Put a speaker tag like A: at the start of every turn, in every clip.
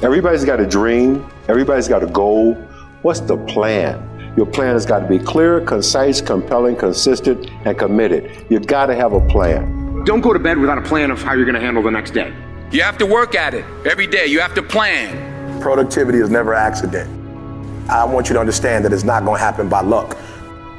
A: Everybody's got a dream. Everybody's got a goal. What's the plan? Your plan has got to be clear, concise, compelling, consistent, and committed. You've got to have a plan.
B: Don't go to bed without a plan of how you're going to handle the next day.
C: You have to work at it every day. You have to plan.
D: Productivity is never an accident. I want you to understand that it's not going to happen by luck.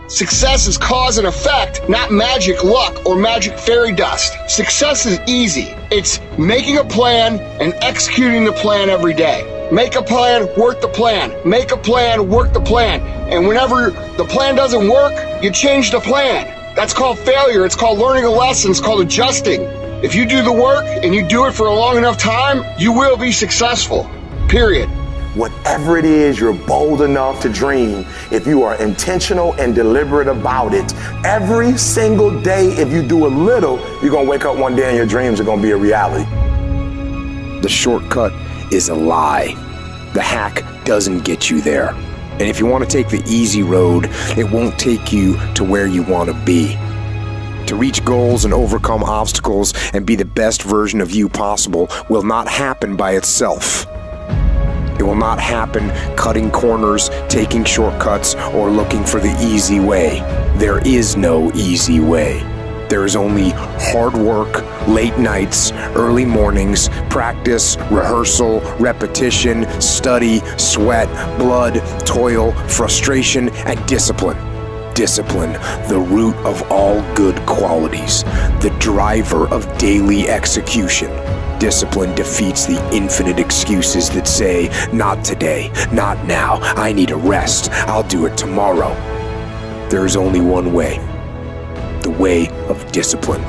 E: Success is cause and effect, not magic luck or magic fairy dust. Success is easy. It's making a plan and executing the plan every day. Make a plan, work the plan. Make a plan, work the plan. And whenever the plan doesn't work, you change the plan. That's called failure. It's called learning a lesson. It's called adjusting. If you do the work and you do it for a long enough time, you will be successful. Period.
D: Whatever it is you're bold enough to dream, if you are intentional and deliberate about it, every single day, if you do a little, you're going to wake up one day and your dreams are going to be a reality.
F: The shortcut is a lie. The hack doesn't get you there. And if you want to take the easy road, it won't take you to where you want to be. To reach goals and overcome obstacles and be the best version of you possible will not happen by itself. It will not happen cutting corners, taking shortcuts, or looking for the easy way. There is no easy way. There is only hard work, late nights, early mornings, practice, rehearsal, repetition, study, sweat, blood, toil, frustration, and discipline. Discipline, the root of all good qualities, the driver of daily execution. Discipline defeats the infinite excuses that say, not today, not now, I need a rest, I'll do it tomorrow. There is only one way, the way of discipline.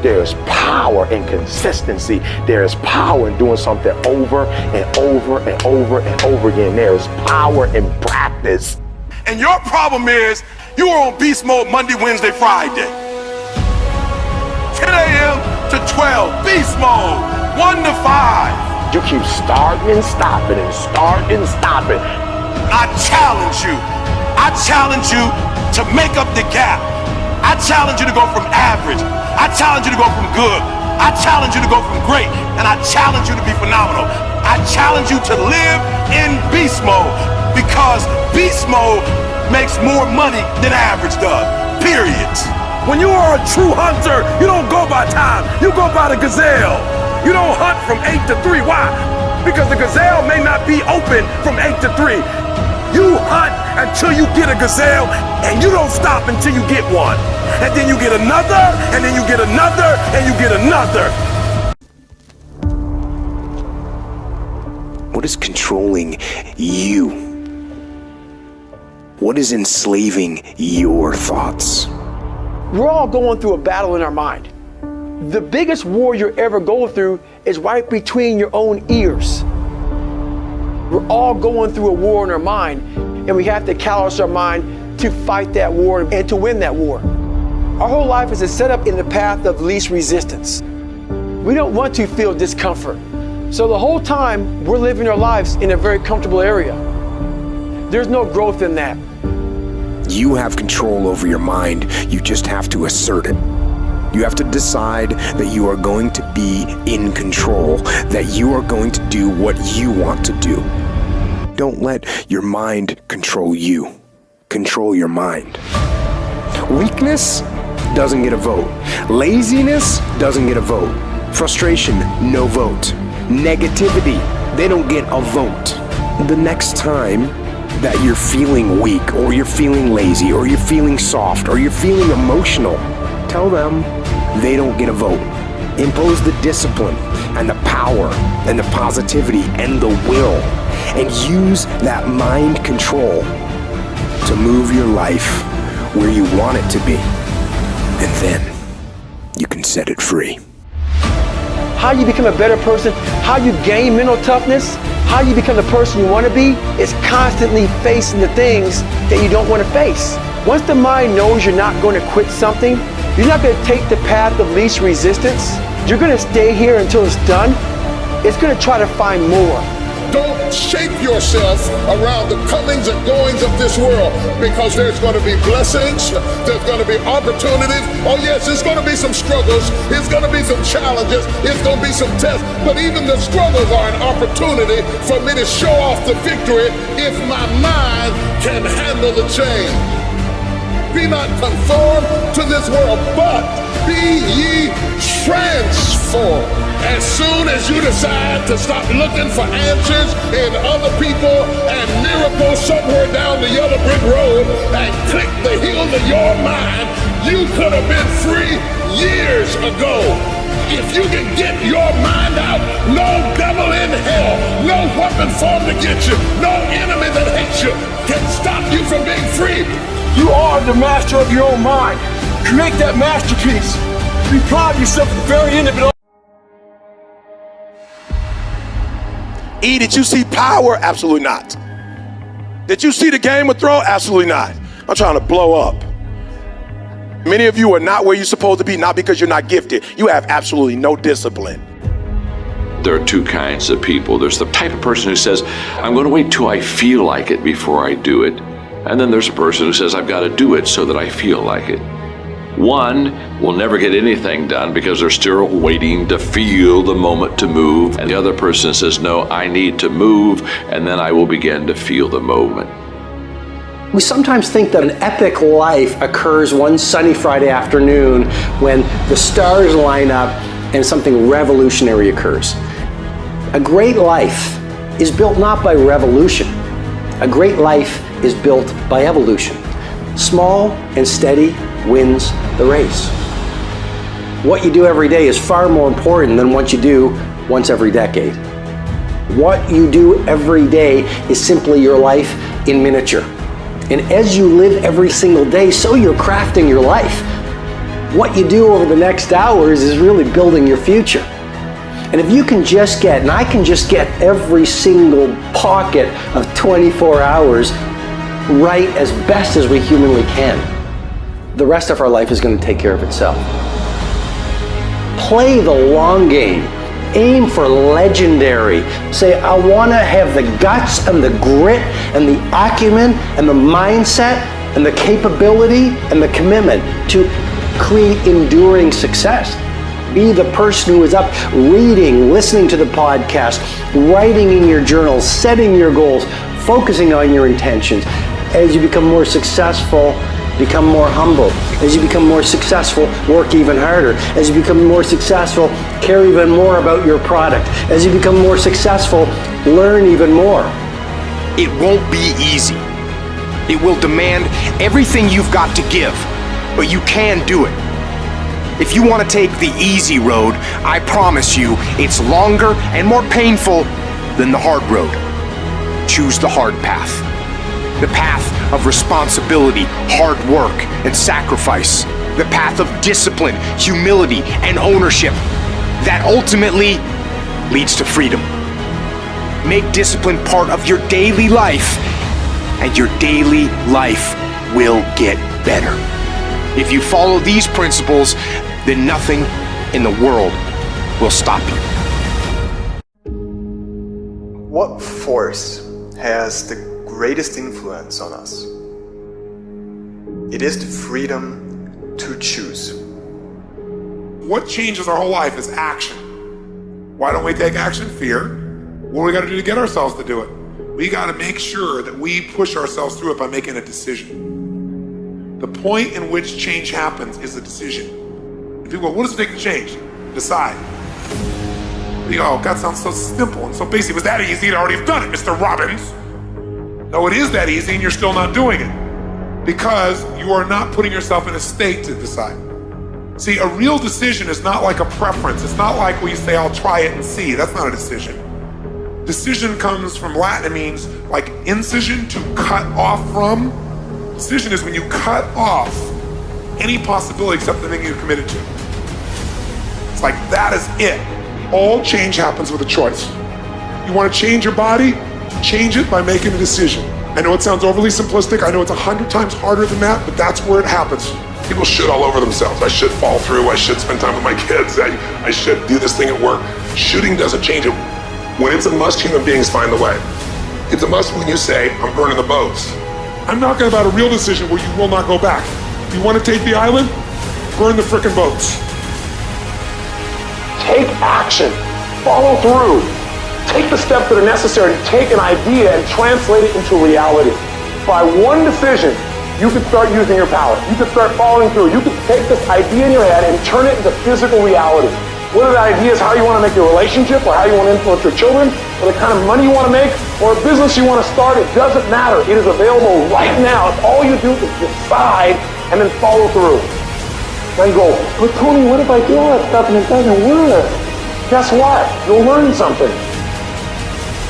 D: There is power in consistency. There is power in doing something over and over and over and over again. There is power in practice.
G: And your problem is you are on beast mode Monday, Wednesday, Friday. 10 a.m. to 12, beast mode, 1 to 5.
D: You keep starting and stopping and starting and stopping.
G: I challenge you. I challenge you to make up the gap. I challenge you to go from average. I challenge you to go from good. I challenge you to go from great. And I challenge you to be phenomenal. I challenge you to live in beast mode, because beast mode makes more money than average does, period.
H: When you are a true hunter, you don't go by time, you go by the gazelle. You don't hunt from 8 to 3, why? Because the gazelle may not be open from 8 to 3. You hunt until you get a gazelle, and you don't stop until you get one. And then you get another, and then you get another, and you get another.
F: What is controlling you? What is enslaving your thoughts?
I: We're all going through a battle in our mind. The biggest war you're ever going through is right between your own ears. We're all going through a war in our mind, and we have to callous our mind to fight that war and to win that war. Our whole life is set up in the path of least resistance. We don't want to feel discomfort. So the whole time, we're living our lives in a very comfortable area. There's no growth in that.
F: You have control over your mind. You just have to assert it. You have to decide that you are going to be in control, that you are going to do what you want to do. Don't let your mind control you. Control your mind. Weakness doesn't get a vote. Laziness doesn't get a vote. Frustration, no vote. Negativity, they don't get a vote. The next time that you're feeling weak, or you're feeling lazy, or you're feeling soft, or you're feeling emotional, tell them they don't get a vote. Impose the discipline and the power and the positivity and the will, and use that mind control to move your life where you want it to be. And then you can set it free.
I: How you become a better person, how you gain mental toughness, how you become the person you want to be is constantly facing the things that you don't want to face. Once the mind knows you're not going to quit something, you're not going to take the path of least resistance. You're going to stay here until it's done. It's going to try to find more.
J: Don't shape yourself around the comings and goings of this world, because there's going to be blessings, there's going to be opportunities. Oh yes, there's going to be some struggles, it's going to be some challenges, it's going to be some tests, but even the struggles are an opportunity for me to show off the victory if my mind can handle the change. Be not conformed to this world, but be ye transformed. As soon as you decide to stop looking for answers in other people and miracles somewhere down the yellow brick road and click the heels of your mind, you could have been free years ago. If you can get your mind out, no devil in hell, no weapon formed against you, no enemy that hates you can stop you from being free.
I: You are the master of your own mind. Create that masterpiece. Be proud of yourself at the very end of it all.
H: E, did you see Power? Absolutely not. Did you see the Game of Thrones? Absolutely not. I'm trying to blow up. Many of you are not where you're supposed to be, not because you're not gifted. You have absolutely no discipline.
K: There are two kinds of people. There's the type of person who says, I'm going to wait till I feel like it before I do it. And then there's a person who says, I've got to do it so that I feel like it. One will never get anything done because they're still waiting to feel the moment to move. And the other person says, no, I need to move, and then I will begin to feel the moment.
L: We sometimes think that an epic life occurs one sunny Friday afternoon when the stars line up and something revolutionary occurs. A great life is built not by revolution. A great life is built by evolution. Small and steady wins the race. What you do every day is far more important than what you do once every decade. What you do every day is simply your life in miniature. And as you live every single day, so you're crafting your life. What you do over the next hours is really building your future. And if you can just get, and I can just get every single pocket of 24 hours right as best as we humanly can, the rest of our life is going to take care of itself. Play the long game. Aim for legendary. Say, I want to have the guts and the grit and the acumen and the mindset and the capability and the commitment to create enduring success. Be the person who is up reading, listening to the podcast, writing in your journal, setting your goals, focusing on your intentions. As you become more successful, become more humble. As you become more successful, work even harder. As you become more successful, care even more about your product. As you become more successful, learn even more.
F: It won't be easy. It will demand everything you've got to give, but you can do it. If you want to take the easy road, I promise you it's longer and more painful than the hard road. Choose the hard path. The path of responsibility, hard work, and sacrifice. The path of discipline, humility, and ownership that ultimately leads to freedom. Make discipline part of your daily life, and your daily life will get better. If you follow these principles, then nothing in the world will stop you.
M: What force has the greatest influence on us? It is the freedom to choose.
G: What changes our whole life is action. Why don't we take action? Fear. What do we got to do to get ourselves to do it? We got to make sure that we push ourselves through it by making a decision. The point in which change happens is a decision. If people go, what does it take to change? Decide. You go, oh, God, sounds so simple and so basic. It was that easy to already have done it, Mr. Robbins. No, it is that easy and you're still not doing it because you are not putting yourself in a state to decide. See, a real decision is not like a preference. It's not like where you say, I'll try it and see. That's not a decision. Decision comes from Latin. It means like incision, to cut off from. Decision is when you cut off any possibility except the thing you're committed to. It's like that is it. All change happens with a choice. You want to change your body? Change it by making a decision. I know it sounds overly simplistic. I know it's 100 times harder than that, but that's where it happens. People shit all over themselves. I should fall through. I should spend time with my kids. I should do this thing at work. Shooting doesn't change it.
H: When it's a must, human beings find the way. It's a must when you say, I'm burning the boats. I'm talking about a real decision where you will not go back. You want to take the island? Burn the frickin' boats.
I: Take action. Follow through. Take the steps that are necessary to take an idea and translate it into reality. By one decision, you could start using your power. You could start following through. You could take this idea in your head and turn it into physical reality. Whether the idea is how you want to make your relationship, or how you want to influence your children, or the kind of money you want to make, or a business you want to start, it doesn't matter. It is available right now. If all you do is decide and then follow through. Now you go, but Tony, what if I do all that stuff and it doesn't work? Guess what? You'll learn something.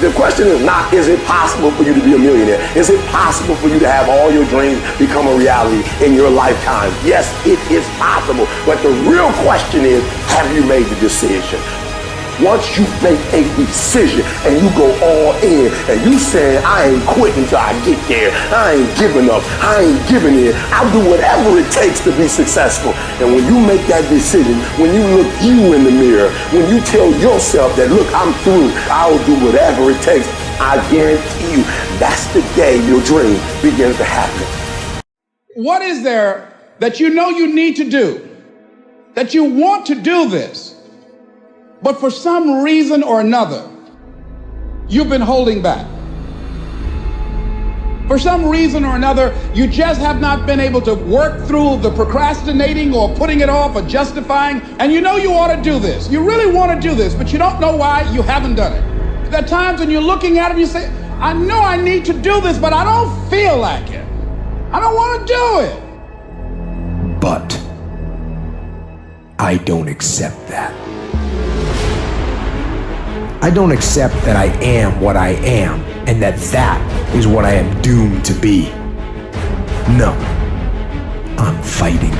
D: The question is not, is it possible for you to be a millionaire? Is it possible for you to have all your dreams become a reality in your lifetime? Yes, it is possible. But the real question is, have you made the decision? Once you make a decision and you go all in and you say, I ain't quitting till I get there. I ain't giving up. I ain't giving in. I'll do whatever it takes to be successful. And when you make that decision, when you look you in the mirror, when you tell yourself that, look, I'm through, I'll do whatever it takes, I guarantee you that's the day your dream begins to happen.
C: What is there that you know you need to do, that you want to do this, but for some reason or another, you've been holding back? For some reason or another, you just have not been able to work through the procrastinating or putting it off or justifying, and you know you ought to do this. You really want to do this, but you don't know why you haven't done it. There are times when you're looking at it and you say, I know I need to do this, but I don't feel like it. I don't want to do it.
F: But I don't accept that. I don't accept that I am what I am and that that is what I am doomed to be. No, I'm fighting.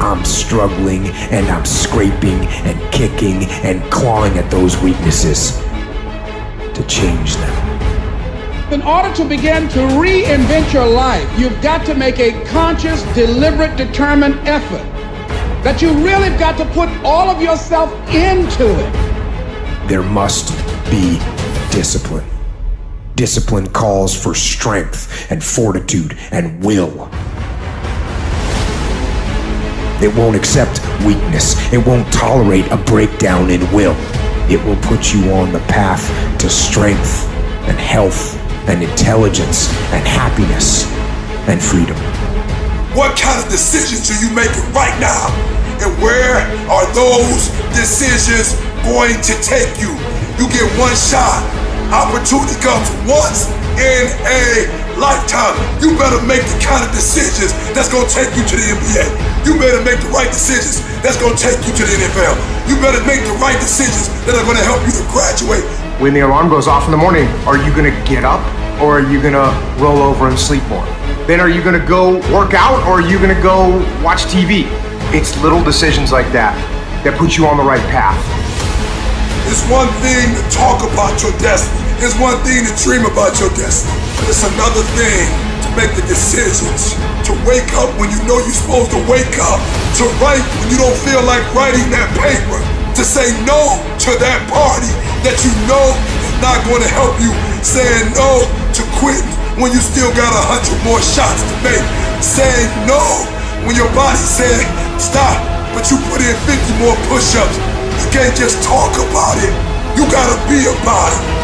F: I'm struggling and I'm scraping and kicking and clawing at those weaknesses to change them.
C: In order to begin to reinvent your life, you've got to make a conscious, deliberate, determined effort. That you really have got to put all of yourself into it.
F: There must be discipline. Discipline calls for strength and fortitude and will. It won't accept weakness. It won't tolerate a breakdown in will. It will put you on the path to strength and health and intelligence and happiness and freedom.
G: What kind of decisions are you making right now? And where are those decisions going to take you? You get one shot. Opportunity comes once in a lifetime. You better make the kind of decisions that's going to take you to the NBA. You better make the right decisions that's going to take you to the NFL. You better make the right decisions that are going to help you to graduate.
B: When the alarm goes off in the morning, are you going to get up or are you going to roll over and sleep more? Then are you going to go work out or are you going to go watch TV? It's little decisions like that that put you on the right path.
G: It's one thing to talk about your destiny. It's one thing to dream about your destiny. But it's another thing to make the decisions, to wake up when you know you're supposed to wake up, to write when you don't feel like writing that paper, to say no to that party that you know is not going to help you, saying no to quitting when you still got 100 more shots to make, saying no when your body said stop, but you put in 50 more push-ups. You can't just talk about it. You gotta be about it.